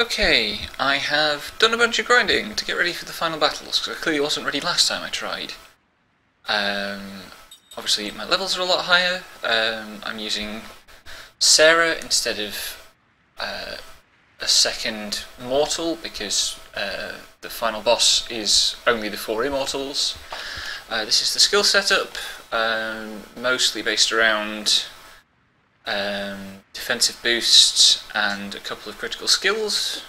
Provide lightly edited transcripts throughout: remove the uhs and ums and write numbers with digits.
Okay, I have done a bunch of grinding to get ready for the final battles, because I clearly wasn't ready last time I tried. Obviously my levels are a lot higher. I'm using Sarah instead of a second mortal, because the final boss is only the 4 immortals. This is the skill setup, mostly based around defensive boosts and a couple of critical skills.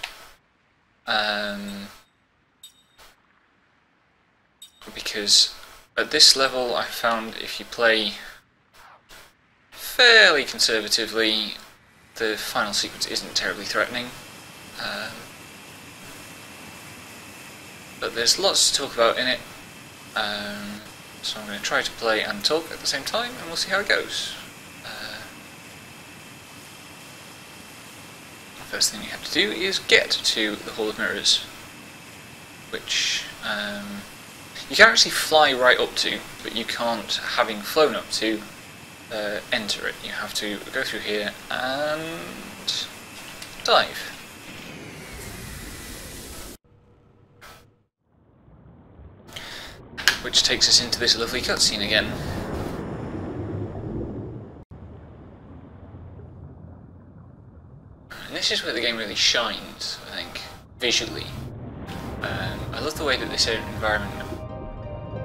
Because at this level I found if you play fairly conservatively, the final sequence isn't terribly threatening. But there's lots to talk about in it, so I'm going to try to play and talk at the same time, and we'll see how it goes. First thing you have to do is get to the Hall of Mirrors, which you can actually fly right up to, but you can't, having flown up to, enter it. You have to go through here and dive. Which takes us into this lovely cutscene again. And this is where the game really shines, I think, visually. I love the way that this environment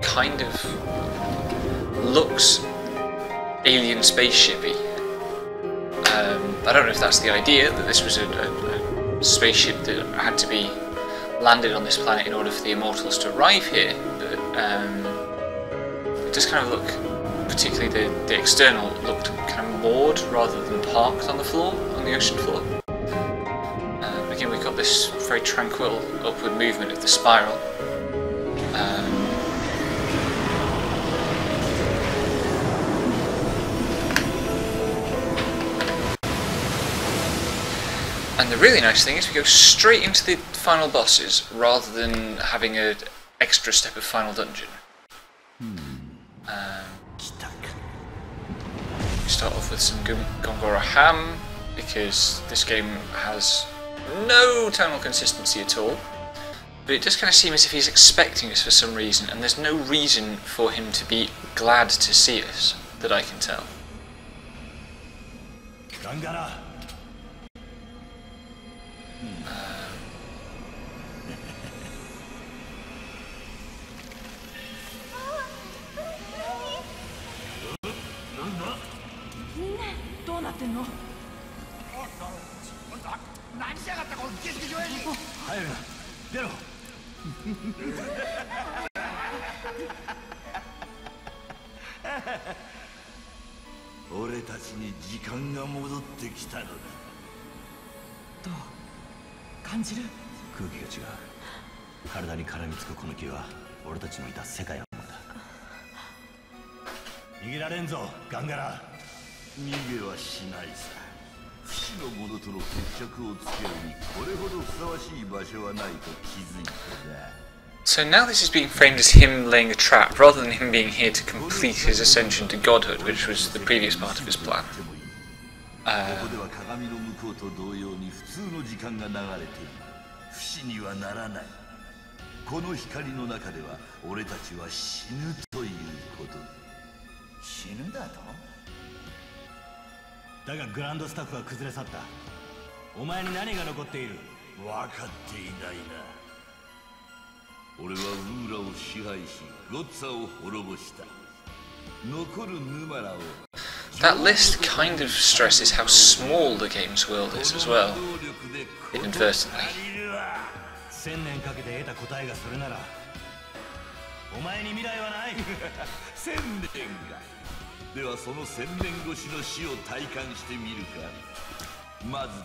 kind of looks alien spaceshipy. I don't know if that's the idea, that this was a spaceship that had to be landed on this planet in order for the immortals to arrive here, but it does kind of look, particularly the external, looked kind of moored rather than parked on the floor, on the ocean floor. Again, we've got this very tranquil upward movement of the spiral. And the really nice thing is we go straight into the final bosses rather than having an extra step of final dungeon. We start off with some Gongora Ham, because this game has no tonal consistency at all, but it does kind of seem as if he's expecting us for some reason, and there's no reason for him to be glad to see us, that I can tell. So now this is being framed as him laying a trap, rather than him being here to complete his ascension to godhood, which was the previous part of his plan. That list kind of stresses how small the game's world is as well, inadvertently.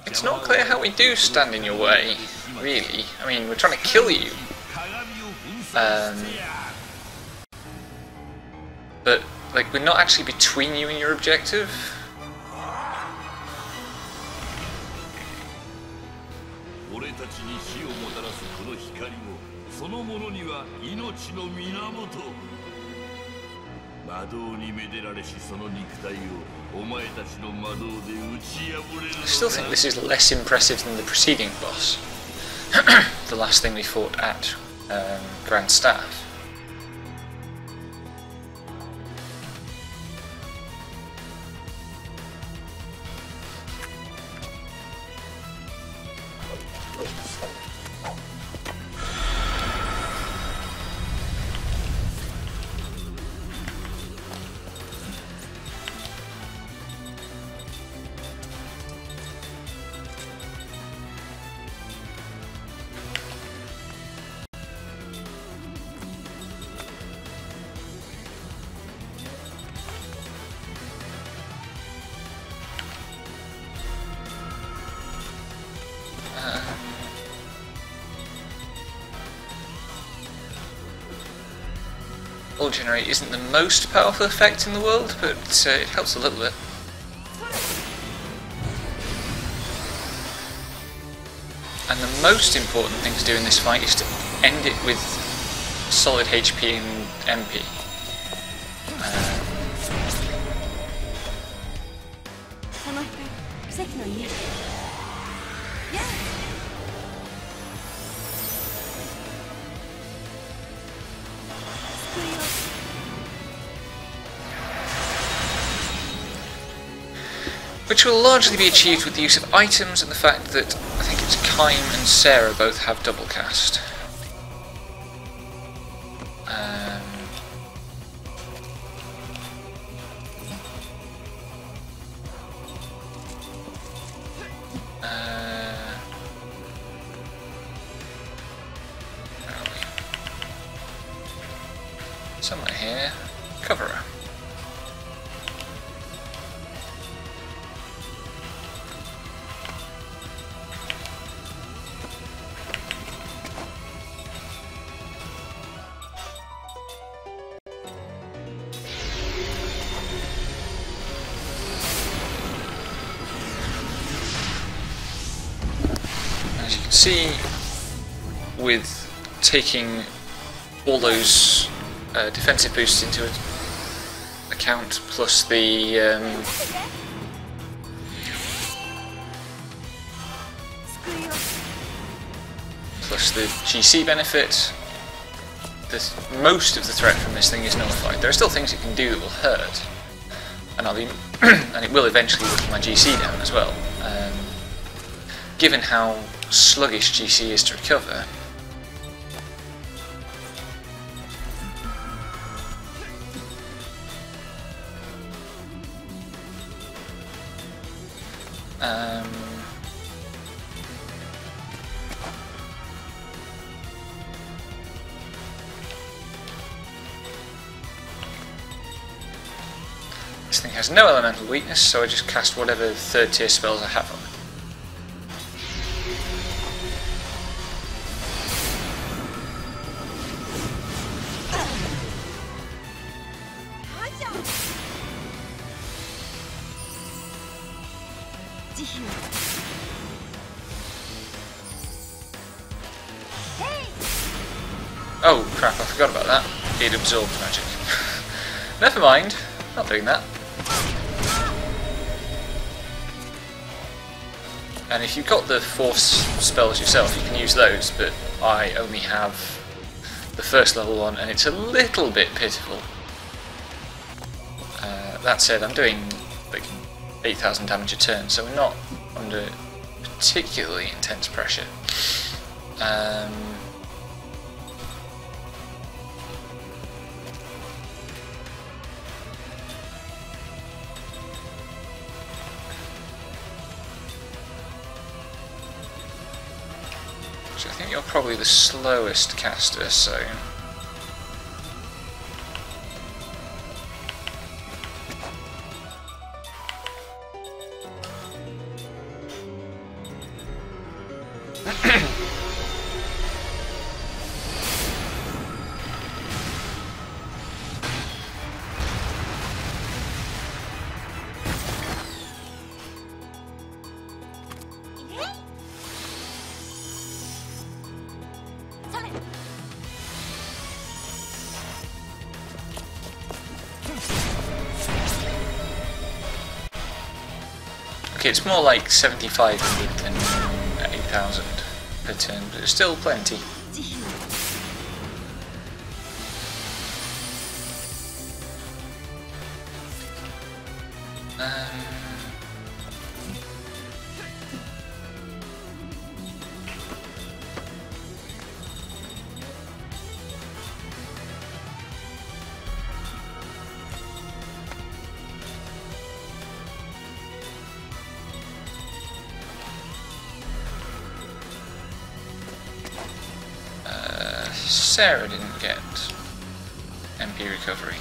It's not clear how we do stand in your way, really. I mean, we're trying to kill you. But, like, we're not actually between you and your objective. I still think this is less impressive than the preceding boss. the last thing we fought at Grand Staff. Generate isn't the most powerful effect in the world, but it helps a little bit. And the most important thing to do in this fight is to end it with solid HP and MP. Which will largely be achieved with the use of items and the fact that I think it's Kaim and Sarah both have double cast. Where are we? Somewhere here. Cover her. See, with taking all those defensive boosts into account, plus the GC benefit, most of the threat from this thing is nullified. There are still things it can do that will hurt, and and it will eventually whip my GC down as well. Given how sluggish GC is to recover, this thing has no elemental weakness, so I just cast whatever third tier spells I have on it. Oh crap, I forgot about that. It absorbed magic. Never mind, not doing that. And if you've got the force spells yourself, you can use those, but I only have the first level one, and it's a little bit pitiful. That said, I'm doing like 8,000 damage a turn, so we're not under particularly intense pressure. I think you're probably the slowest caster, so... Okay, it's more like 7,500 than 8,000. per turn, but it's still plenty. Sarah didn't get MP recovery.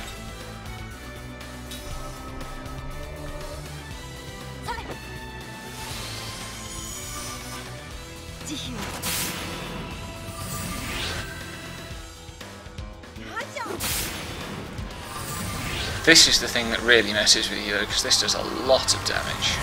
This is the thing that really messes with you though, because this does a lot of damage.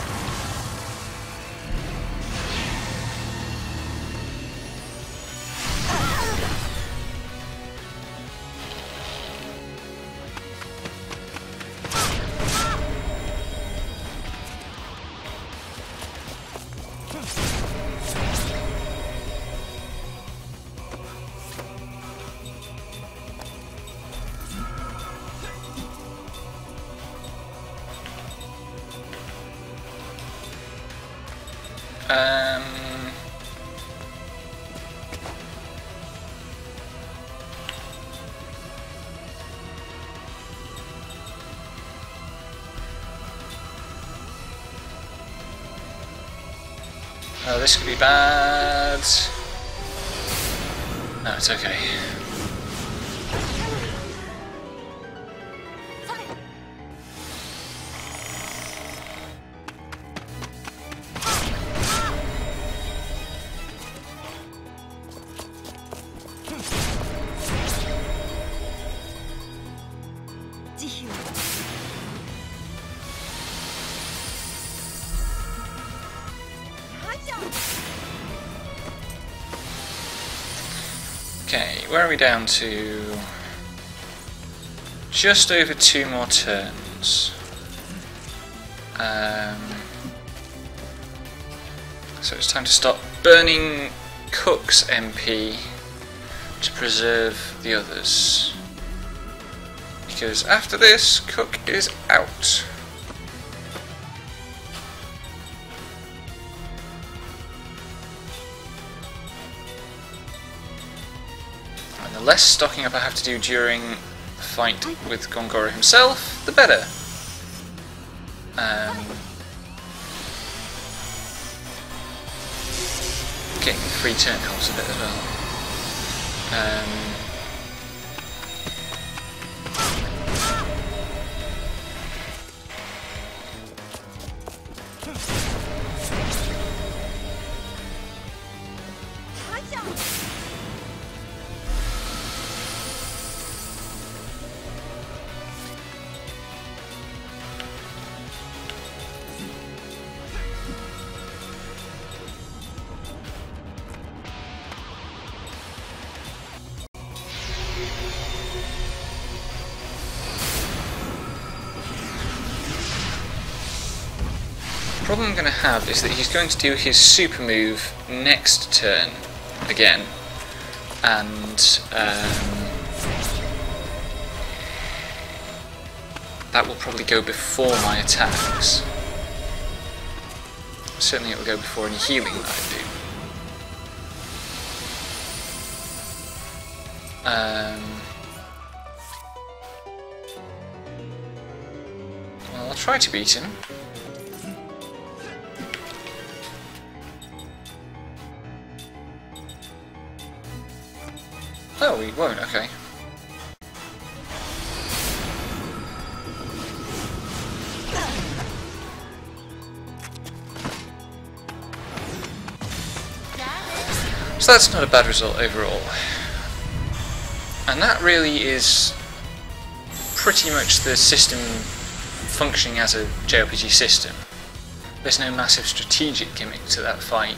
Oh, this could be bad. No, it's okay. Okay, where are we down to? Just over 2 more turns. So it's time to stop burning Cook's MP to preserve the others. Because after this, Cook is out. And the less stocking up I have to do during the fight with Gongoro himself, the better. Getting the free turn helps a bit as well. The problem I'm going to have is that he's going to do his super move next turn again, and that will probably go before my attacks. Certainly it will go before any healing that I do. Well, I'll try to beat him. Oh, we won't, okay. So that's not a bad result overall. And that really is pretty much the system functioning as a JRPG system. There's no massive strategic gimmick to that fight.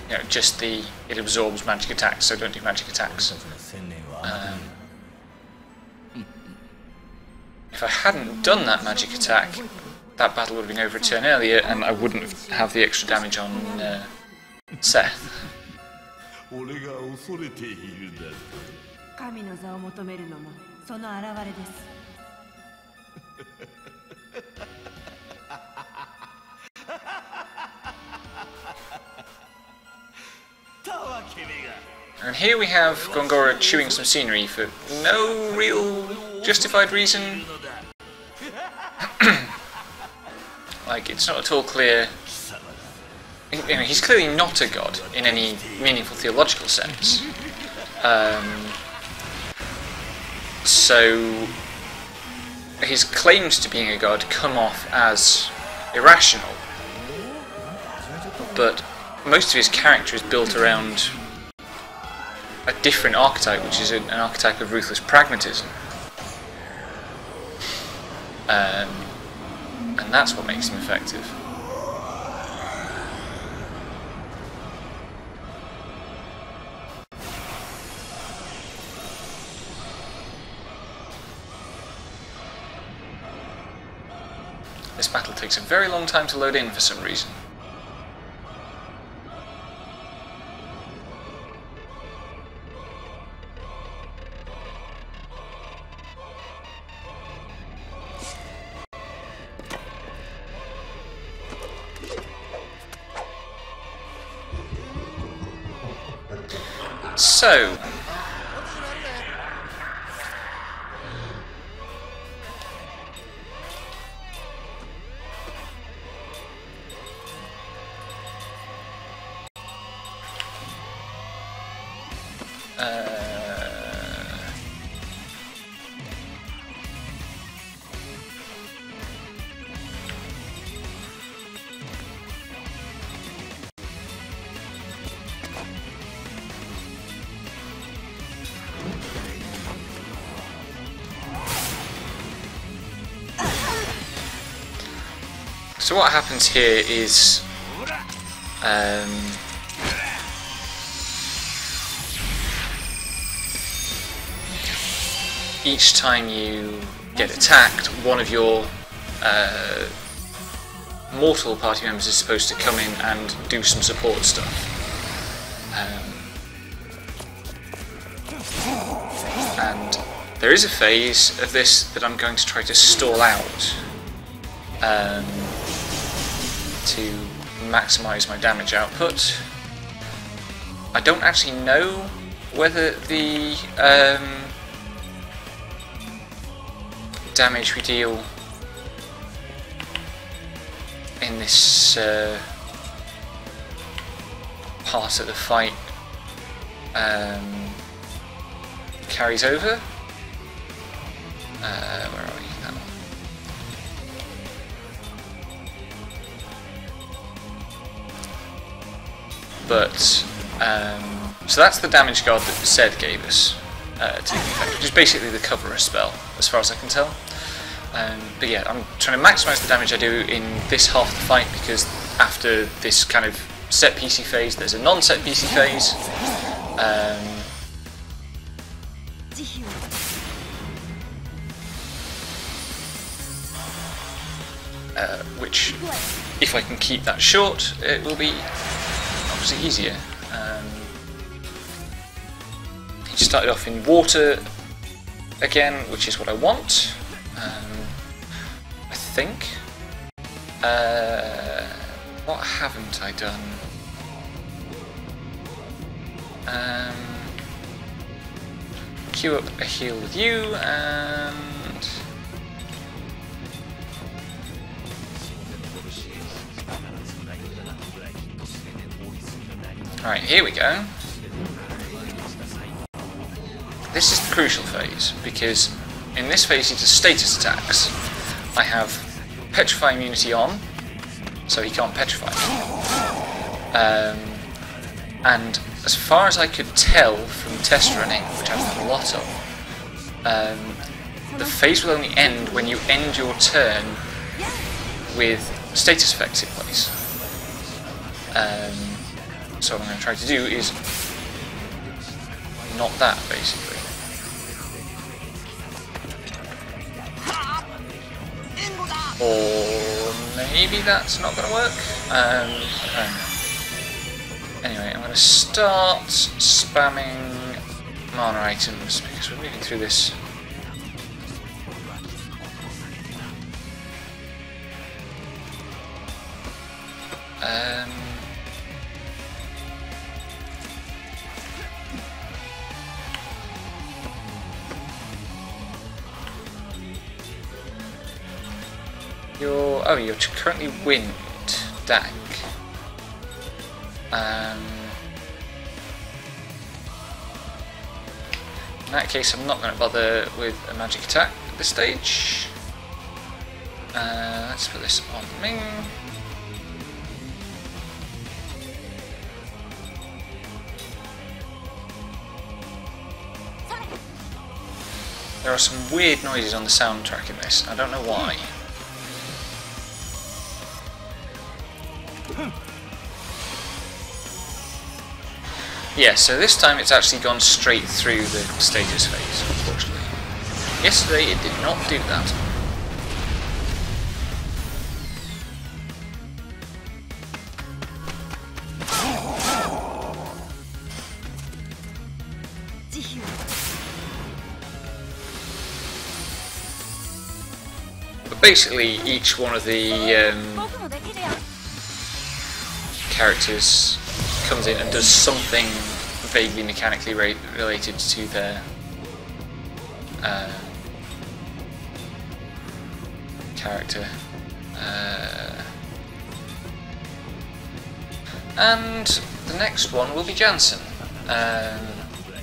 You know, just it absorbs magic attacks, so don't do magic attacks. If I hadn't done that magic attack, that battle would have been over a turn earlier, and I wouldn't have the extra damage on Seth. 俺が恐れているだと。神の座を求めるのもその現れです。And here we have Gongora chewing some scenery for no real justified reason. Like, it's not at all clear. You know, he's clearly not a god in any meaningful theological sense. So his claims to being a god come off as irrational. But most of his character is built around a different archetype, which is an archetype of ruthless pragmatism. And that's what makes him effective. This battle takes a very long time to load in for some reason. So, so what happens here is each time you get attacked, one of your mortal party members is supposed to come in and do some support stuff. And there is a phase of this that I'm going to try to stall out to maximise my damage output. I don't actually know whether the damage we deal in this part of the fight carries over. Where are we? That one. But so that's the damage guard that Zed gave us, taking effect, which is basically the coverer spell, as far as I can tell. But yeah, I'm trying to maximise the damage I do in this half of the fight, because after this kind of set PC phase, there's a non-set PC phase. Which, if I can keep that short, it will be obviously easier. He started off in water again, which is what I want. I think. What haven't I done? Queue up a heal with you, and alright, here we go. This is the crucial phase, because in this phase he does status attacks. I have Petrify immunity on, so he can't petrify me. And as far as I could tell from test running, which I've done a lot of, the phase will only end when you end your turn with status effects in place. So what I'm going to try to do is not that, basically. Or maybe that's not going to work? I don't know. Anyway, I'm going to start spamming mana items because we're moving through this. You're currently wind, Dak. In that case, I'm not going to bother with a magic attack at this stage. Let's put this on Ming. There are some weird noises on the soundtrack in this. I don't know why. Yeah, so this time it's actually gone straight through the status phase, unfortunately. Yesterday it did not do that. But basically each one of the characters comes in and does something vaguely mechanically related to their character. And the next one will be Jansen.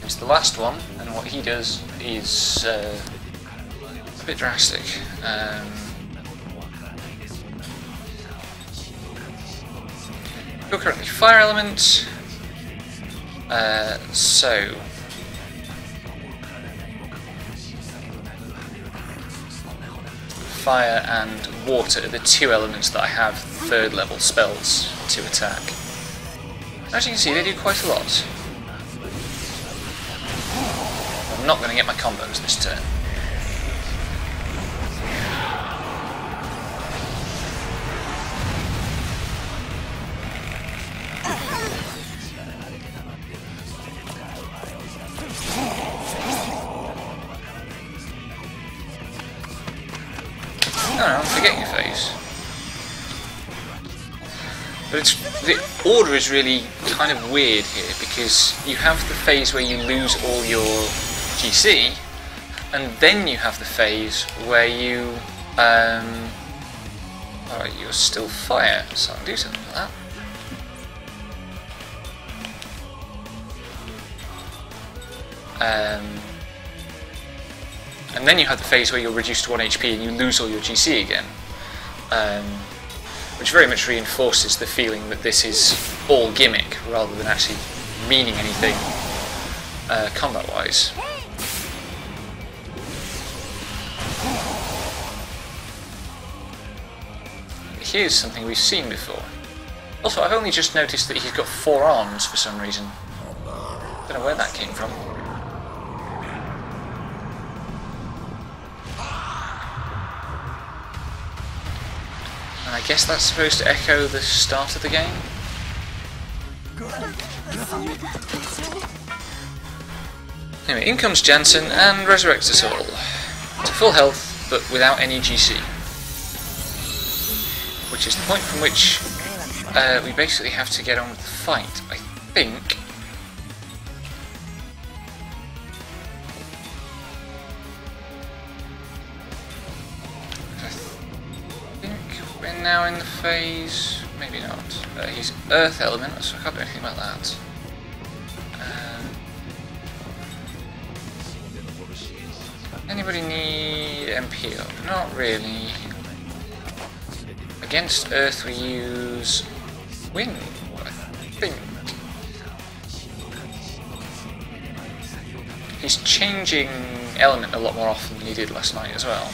It's the last one, and what he does is a bit drastic. You're currently fire element, so fire and water are the two elements that I have third level spells to attack. As you can see, they do quite a lot. I'm not going to get my combos this turn. No, forget your phase. But the order is really kind of weird here because you have the phase where you lose all your GC, and then you have the phase where you alright, you're still fire, so I can do something like that. And then you have the phase where you're reduced to 1 HP and you lose all your GC again, which very much reinforces the feeling that this is all gimmick rather than actually meaning anything combat-wise. Here's something we've seen before. Also, I've only just noticed that he's got 4 arms for some reason. Don't know where that came from. And I guess that's supposed to echo the start of the game? Anyway, in comes Jansen and resurrects us all. To full health, but without any GC. Which is the point from which we basically have to get on with the fight, I think. We're now in the phase, maybe not. He's Earth element, so I can't do anything about that. Anybody need MP up? Not really. Against Earth we use Wind, I think. He's changing element a lot more often than he did last night as well.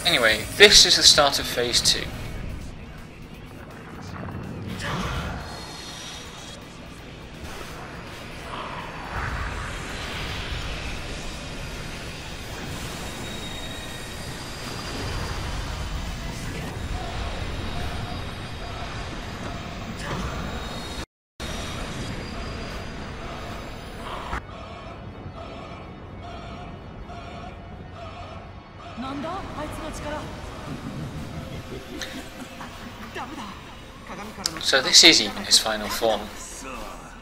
Anyway, this is the start of Phase 2. So this is even his final form,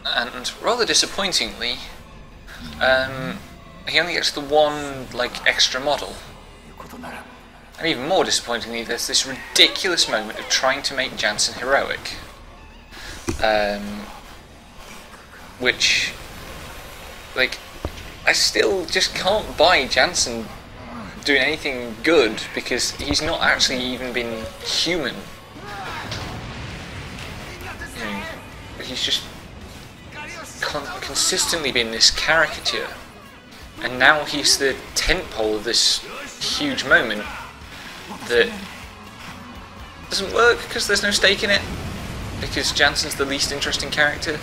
and rather disappointingly, he only gets the one extra model. And even more disappointingly, there's this ridiculous moment of trying to make Jansen heroic, which, I still just can't buy Jansen doing anything good because he's not actually even been human. He's just consistently been this caricature, and now he's the tentpole of this huge moment that doesn't work because there's no stake in it, because Jansen's the least interesting character.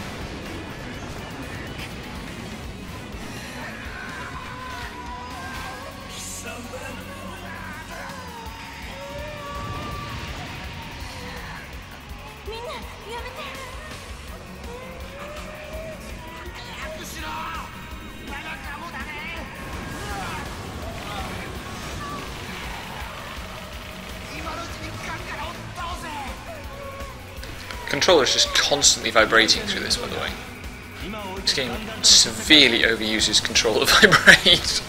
Controller's just constantly vibrating through this, by the way. This game severely overuses controller vibrate.